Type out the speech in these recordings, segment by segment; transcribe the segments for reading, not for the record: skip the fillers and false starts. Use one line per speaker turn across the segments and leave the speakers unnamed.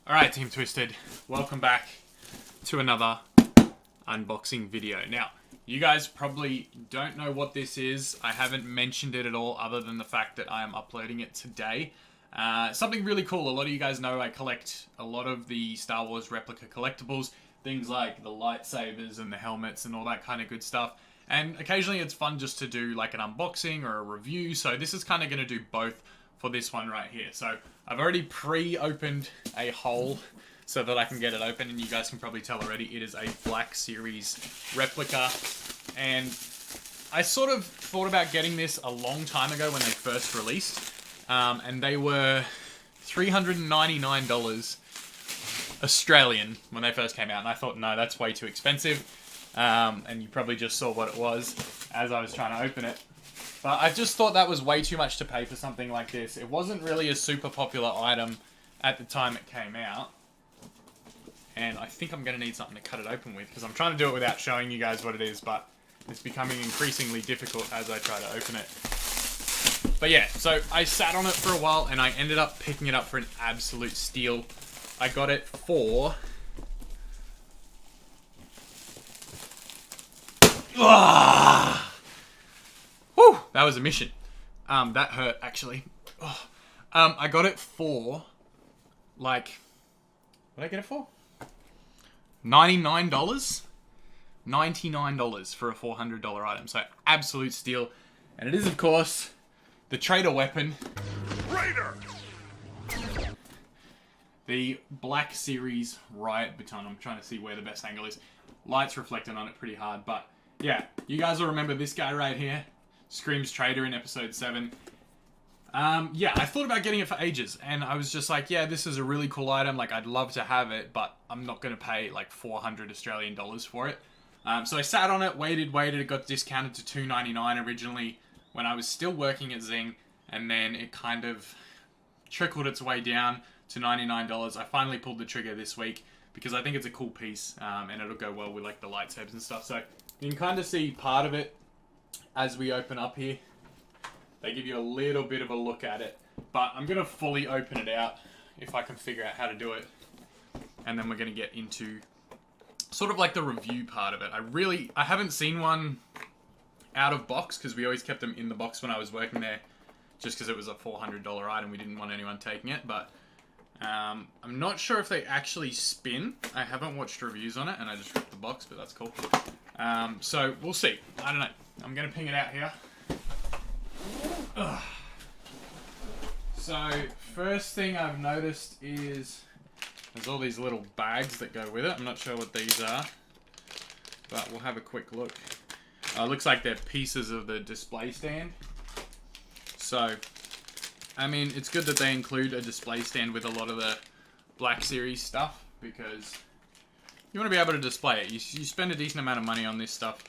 Alright, Team Twisted, welcome back to another unboxing video. Now, you guys probably don't know what this is. I haven't mentioned it at all other than the fact that I am uploading it today. Something really cool. A lot of you guys know I collect a lot of the Star Wars replica collectibles. Things like the lightsabers and the helmets and all that kind of good stuff. And occasionally it's fun just to do like an unboxing or a review. So this is kind of going to do both for this one right here. So I've already pre-opened a hole so that I can get it open, and you guys can probably tell already it is a Black Series replica. And I sort of thought about getting this a long time ago when they first released, and they were $399 Australian when they first came out, and I thought, no, that's way too expensive. And you probably just saw what it was as I was trying to open it. But I just thought that was way too much to pay for something like this. It wasn't really a super popular item at the time it came out. And I think I'm going to need something to cut it open with, because I'm trying to do it without showing you guys what it is, but it's becoming increasingly difficult as I try to open it. But yeah, so I sat on it for a while, and I ended up picking it up for an absolute steal. I got it for... Whew, that was a mission. That hurt, actually. I got it for, like, what did I get it for? $99? $99 for a $400 item. So, absolute steal. And it is, of course, the trader weapon. Raider! The Black Series Riot Baton. I'm trying to see where the best angle is. Light's reflecting on it pretty hard, but yeah, you guys will remember this guy right here. Scream's Trader in episode 7. Yeah, I thought about getting it for ages, and I was just like, yeah, this is a really cool item, like, I'd love to have it, but I'm not going to pay, like, 400 Australian dollars for it. So I sat on it, waited, it got discounted to $2.99 originally when I was still working at Zing, and then it kind of trickled its way down to $99. I finally pulled the trigger this week, because I think it's a cool piece, and it'll go well with, like, the lightsabers and stuff. So you can kind of see part of it as we open up here. They give you a little bit of a look at it, but I'm going to fully open it out if I can figure out how to do it. And then we're going to get into sort of like the review part of it. I haven't seen one out of box, because we always kept them in the box when I was working there, just because it was a $400 item. We didn't want anyone taking it, but I'm not sure if they actually spin. I haven't watched reviews on it, and I just ripped the box, but that's cool. So we'll see. I don't know. I'm going to ping it out here. Ugh. So, first thing I've noticed is there's all these little bags that go with it. I'm not sure what these are, but we'll have a quick look. It looks like they're pieces of the display stand. So, I mean, it's good that they include a display stand with a lot of the Black Series stuff, because you want to be able to display it. You spend a decent amount of money on this stuff,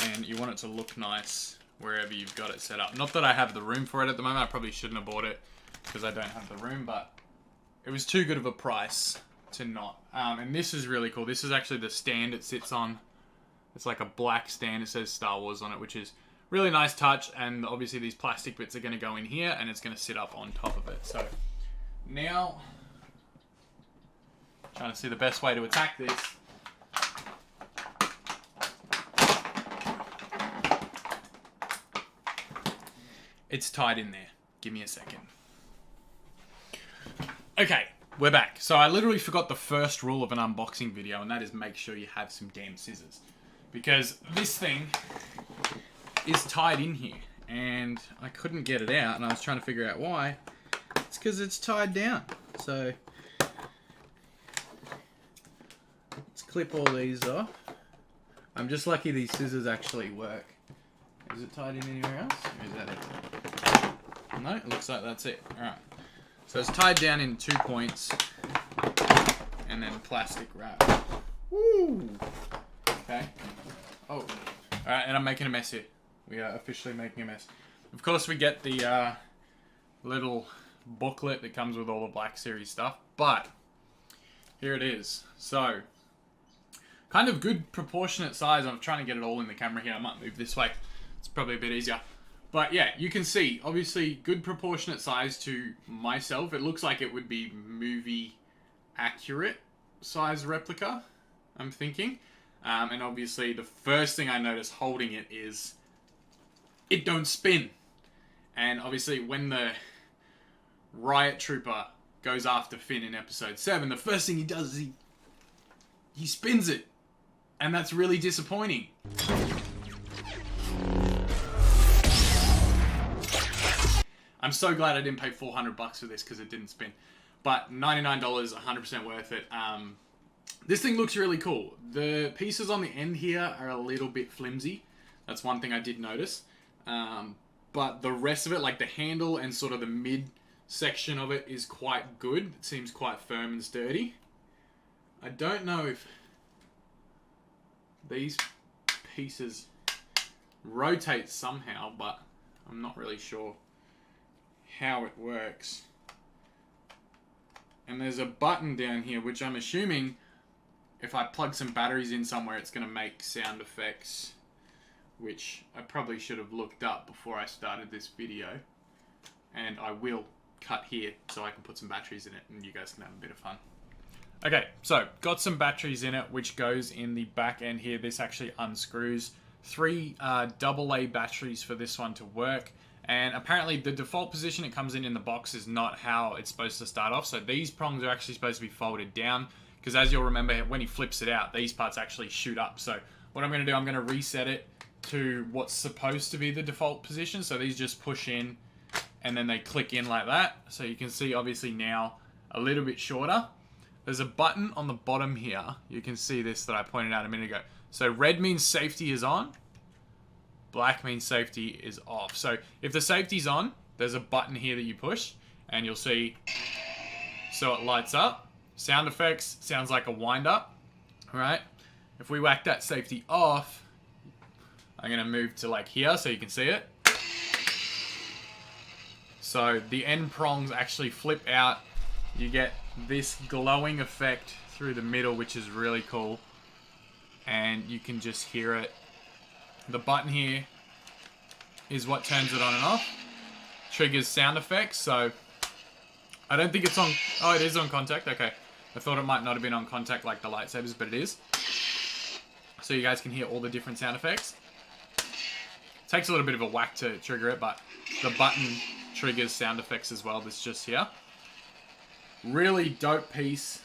and you want it to look nice wherever you've got it set up. Not that I have the room for it at the moment. I probably shouldn't have bought it because I don't have the room, but it was too good of a price to not. And this is really cool. This is actually the stand it sits on. It's like a black stand. It says Star Wars on it, which is really nice touch. And obviously these plastic bits are going to go in here, and it's going to sit up on top of it. So now, trying to see the best way to attack this. It's tied in there. Give me a second. Okay, we're back. So I literally forgot the first rule of an unboxing video, and that is make sure you have some damn scissors. Because this thing is tied in here, and I couldn't get it out, and I was trying to figure out why. It's because it's tied down. So let's clip all these off. I'm just lucky these scissors actually work. Is it tied in anywhere else? Or is that it? No, it looks like that's it. Alright. So it's tied down in 2 points. And then plastic wrap. Woo! Okay. Oh. Alright, and I'm making a mess here. We are officially making a mess. Of course, we get the little booklet that comes with all the Black Series stuff. But here it is. So, kind of good proportionate size. I'm trying to get it all in the camera here. I might move this way. It's probably a bit easier. But yeah, you can see, obviously, good proportionate size to myself. It looks like it would be movie accurate size replica, I'm thinking. And obviously the first thing I notice holding it is it don't spin. And obviously when the Riot Trooper goes after Finn in episode 7, the first thing he does is he spins it. And that's really disappointing. I'm so glad I didn't pay $400 for this because it didn't spin. But $99, 100% worth it. This thing looks really cool. The pieces on the end here are a little bit flimsy. That's one thing I did notice. But the rest of it, like the handle and sort of the mid section of it, is quite good. It seems quite firm and sturdy. I don't know if these pieces rotate somehow, but I'm not really sure how it works. And there's a button down here, which I'm assuming if I plug some batteries in somewhere, it's going to make sound effects, which I probably should have looked up before I started this video. And I will cut here so I can put some batteries in it and you guys can have a bit of fun. Okay, so got some batteries in it, which goes in the back end here. This actually unscrews. 3 AA batteries for this one to work. And apparently the default position it comes in the box is not how it's supposed to start off. So these prongs are actually supposed to be folded down, because as you'll remember, when he flips it out, these parts actually shoot up. So what I'm going to do, I'm going to reset it to what's supposed to be the default position. So these just push in and then they click in like that. So you can see obviously now a little bit shorter. There's a button on the bottom here. You can see this that I pointed out a minute ago. So red means safety is on. Black means safety is off. So if the safety's on, there's a button here that you push and you'll see, so it lights up. Sound effects, sounds like a wind up, right? If we whack that safety off, I'm gonna move to like here so you can see it. So the end prongs actually flip out. You get this glowing effect through the middle, which is really cool. And you can just hear it. The button here is what turns it on and off. Triggers sound effects, so I don't think it's on... Oh, it is on contact, okay. I thought it might not have been on contact like the lightsabers, but it is. So you guys can hear all the different sound effects. It takes a little bit of a whack to trigger it, but the button triggers sound effects as well. This just here. Really dope piece.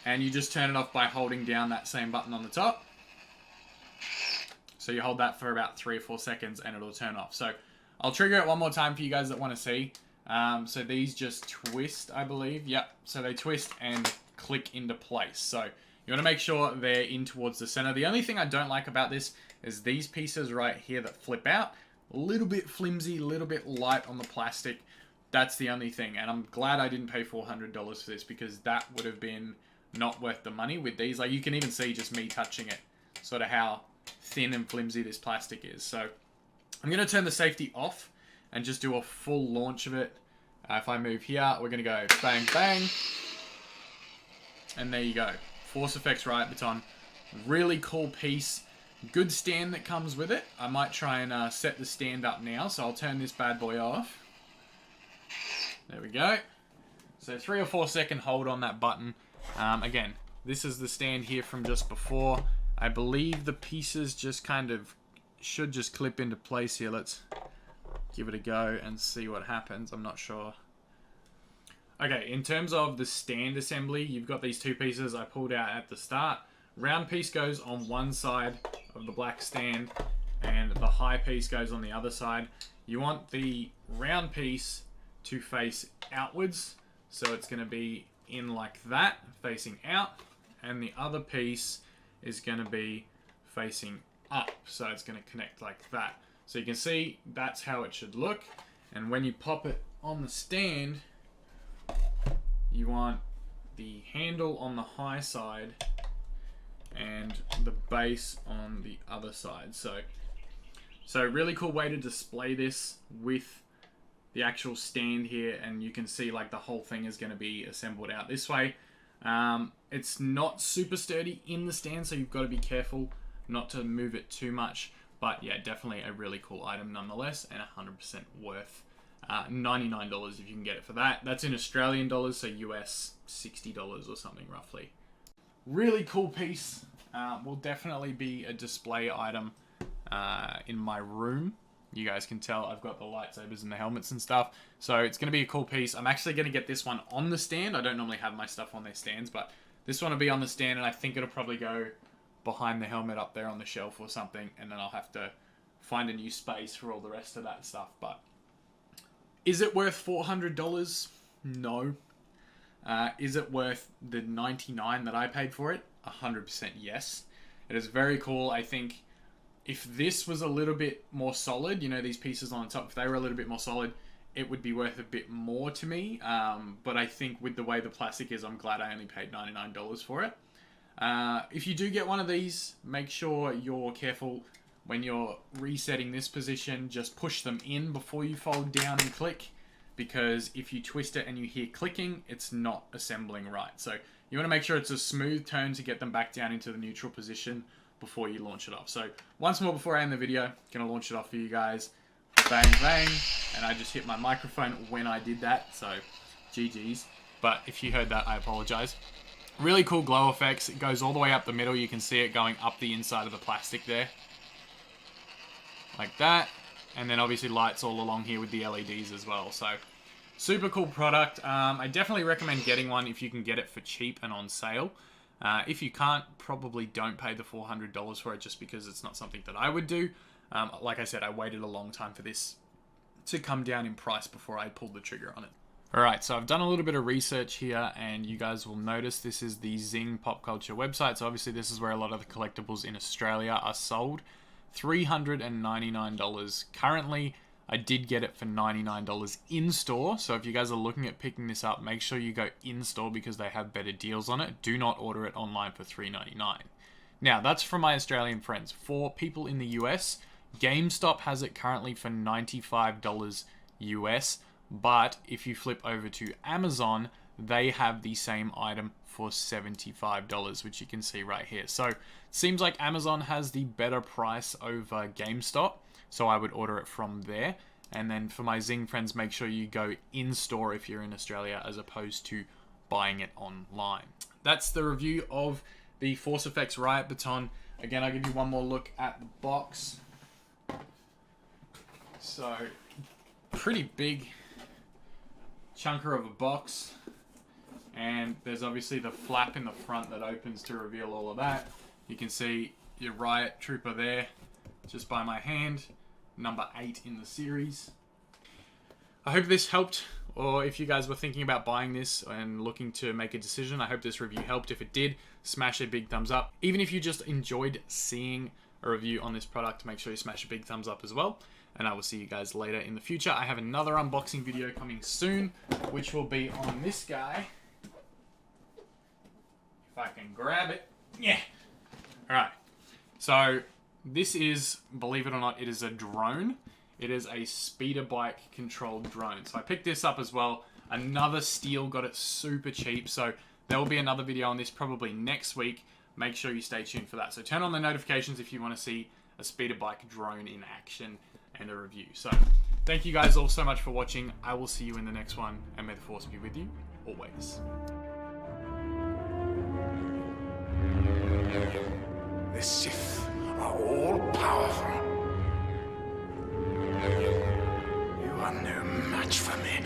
And you just turn it off by holding down that same button on the top. So you hold that for about 3 or 4 seconds and it'll turn off. So I'll trigger it one more time for you guys that want to see. So these just twist, I believe. Yep. So they twist and click into place. So you want to make sure they're in towards the center. The only thing I don't like about this is these pieces right here that flip out. A little bit flimsy, a little bit light on the plastic. That's the only thing. And I'm glad I didn't pay $400 for this, because that would have been not worth the money with these. Like you can even see just me touching it, sort of how thin and flimsy this plastic is. So I'm going to turn the safety off and just do a full launch of it. If I move here, we're going to go bang, bang. And there you go. Force Effects Riot Baton. Really cool piece. Good stand that comes with it. I might try and set the stand up now. So I'll turn this bad boy off. There we go. So 3 or 4 second hold on that button. Again, this is the stand here from just before. I believe the pieces just kind of should just clip into place here. Let's give it a go and see what happens. I'm not sure. Okay, in terms of the stand assembly, you've got these 2 pieces I pulled out at the start. Round piece goes on one side of the black stand and the high piece goes on the other side. You want the round piece to face outwards, so it's going to be in like that, facing out, and the other piece is going to be facing up, so it's going to connect like that. So you can see that's how it should look. And when you pop it on the stand, you want the handle on the high side and the base on the other side. So really cool way to display this with the actual stand here, and you can see like the whole thing is going to be assembled out this way. It's not super sturdy in the stand, so you've got to be careful not to move it too much. But yeah, definitely a really cool item nonetheless, and 100% worth $99 if you can get it for that. That's in Australian dollars, so US $60 or something roughly. Really cool piece. Will definitely be a display item in my room. You guys can tell I've got the lightsabers and the helmets and stuff. So it's going to be a cool piece. I'm actually going to get this one on the stand. I don't normally have my stuff on their stands, but this one will be on the stand, and I think it'll probably go behind the helmet up there on the shelf or something, and then I'll have to find a new space for all the rest of that stuff. But is it worth $400? No. Is it worth the $99 that I paid for it? 100% yes. It is very cool. I think if this was a little bit more solid, you know, these pieces on top, if they were a little bit more solid, it would be worth a bit more to me. But I think with the way the plastic is, I'm glad I only paid $99 for it. If you do get one of these, make sure you're careful when you're resetting this position. Just push them in before you fold down and click, because if you twist it and you hear clicking, it's not assembling right. So you want to make sure it's a smooth turn to get them back down into the neutral position before you launch it off. So once more before I end the video, gonna launch it off for you guys. Bang, bang. And I just hit my microphone when I did that, so GG's. But if you heard that, I apologize. Really cool glow effects. It goes all the way up the middle. You can see it going up the inside of the plastic there. Like that. And then obviously lights all along here with the LEDs as well. So super cool product. I definitely recommend getting one if you can get it for cheap and on sale. If you can't, probably don't pay the $400 for it, just because it's not something that I would do. Like I said, I waited a long time for this to come down in price before I pulled the trigger on it. Alright, so I've done a little bit of research here, and you guys will notice this is the Zing Pop Culture website. So obviously this is where a lot of the collectibles in Australia are sold. $399 currently. I did get it for $99 in store. So if you guys are looking at picking this up, make sure you go in store because they have better deals on it. Do not order it online for $399. Now, that's from my Australian friends. For people in the US, GameStop has it currently for $95 US. But if you flip over to Amazon, they have the same item for $75, which you can see right here. So it seems like Amazon has the better price over GameStop, so I would order it from there. And then for my Zing friends, make sure you go in store if you're in Australia, as opposed to buying it online. That's the review of the Force Effects Riot Baton. Again, I'll give you one more look at the box. So, pretty big chunker of a box, and there's obviously the flap in the front that opens to reveal all of that. You can see your Riot Trooper there just by my hand, number 8 in the series. I hope this helped, or if you guys were thinking about buying this and looking to make a decision, I hope this review helped. If it did, smash a big thumbs up. Even if you just enjoyed seeing a review on this product, make sure you smash a big thumbs up as well. And I will see you guys later in the future. I have another unboxing video coming soon, which will be on this guy. If I can grab it. Yeah. Alright. So, this is, believe it or not, it is a drone. It is a speeder bike controlled drone. So I picked this up as well. Another steal, got it super cheap. So there will be another video on this probably next week. Make sure you stay tuned for that. So turn on the notifications if you want to see a speeder bike drone in action and a review. So thank you guys all so much for watching. I will see you in the next one, and may the Force be with you always.
The Sith are all powerful. You are no match for me.